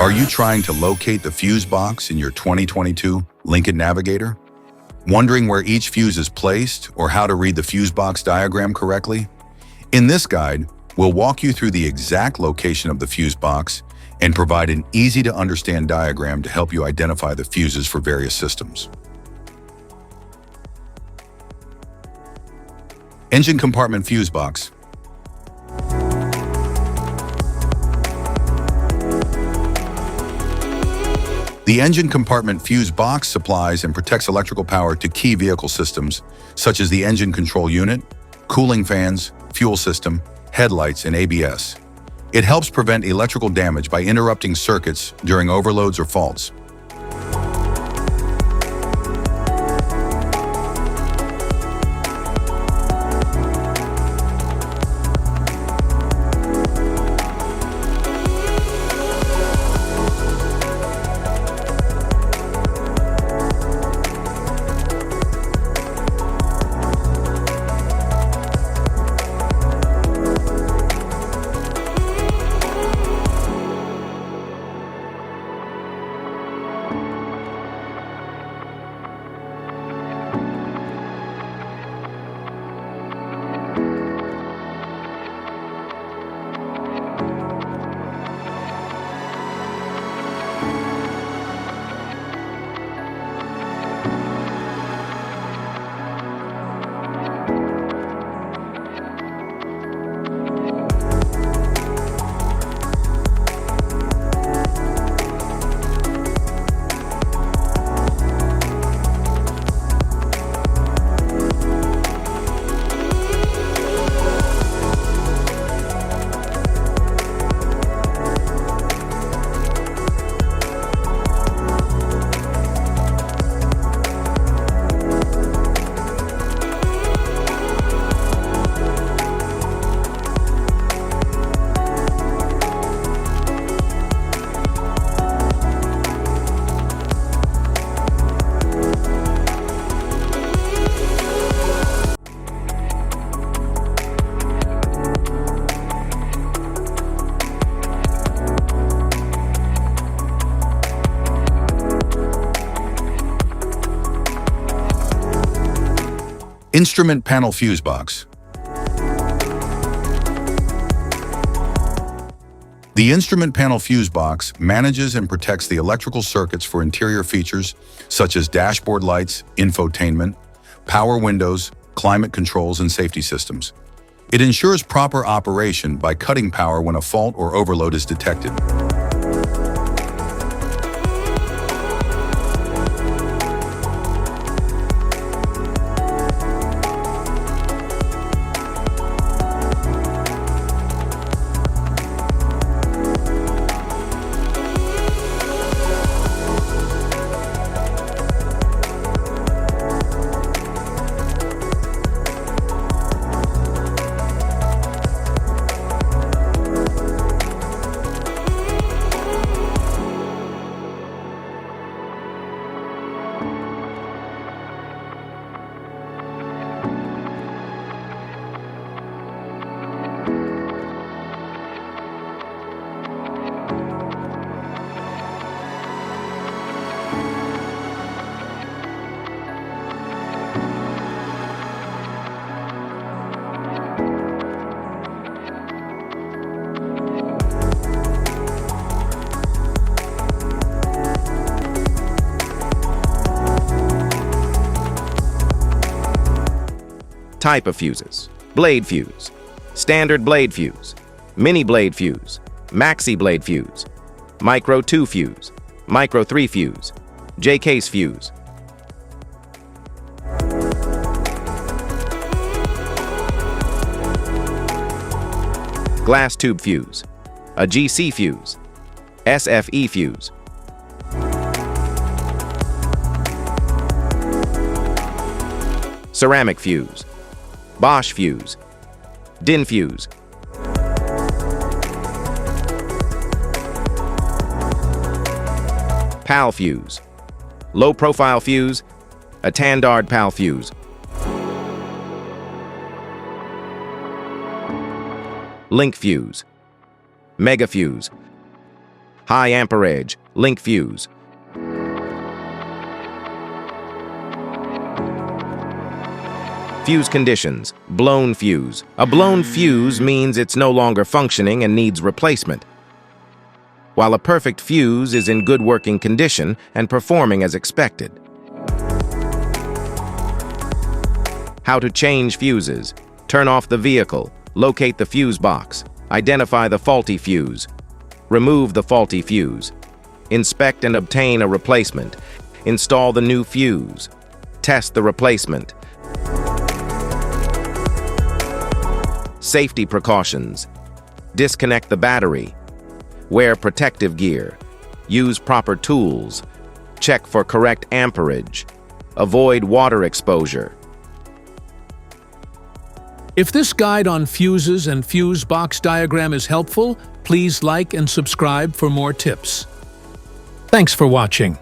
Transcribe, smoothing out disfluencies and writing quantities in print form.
Are you trying to locate the fuse box in your 2022 Lincoln Navigator? Wondering where each fuse is placed or how to read the fuse box diagram correctly? In this guide, we'll walk you through the exact location of the fuse box and provide an easy-to-understand diagram to help you identify the fuses for various systems. Engine compartment fuse box. The engine compartment fuse box supplies and protects electrical power to key vehicle systems, such as the engine control unit, cooling fans, fuel system, headlights, and ABS. It helps prevent electrical damage by interrupting circuits during overloads or faults. Instrument panel fuse box. The instrument panel fuse box manages and protects the electrical circuits for interior features such as dashboard lights, infotainment, power windows, climate controls, and safety systems. It ensures proper operation by cutting power when a fault or overload is detected. Type of fuses: blade fuse, standard blade fuse, mini blade fuse, maxi blade fuse, micro 2 fuse, micro 3 fuse, J-case fuse. Glass tube fuse, a GC fuse, SFE fuse. Ceramic fuse, Bosch fuse, DIN fuse. PAL fuse, low profile fuse, a Tandard PAL fuse. Link fuse, mega fuse. High amperage, link fuse. Fuse conditions, blown fuse. A blown fuse means it's no longer functioning and needs replacement, while a perfect fuse is in good working condition and performing as expected. How to change fuses. Turn off the vehicle, locate the fuse box, identify the faulty fuse, remove the faulty fuse, inspect and obtain a replacement, install the new fuse, test the replacement. Safety precautions. Disconnect the battery, wear protective gear, use proper tools, check for correct amperage, avoid water exposure. If this guide on fuses and fuse box diagram is helpful, please like and subscribe for more tips. Thanks for watching.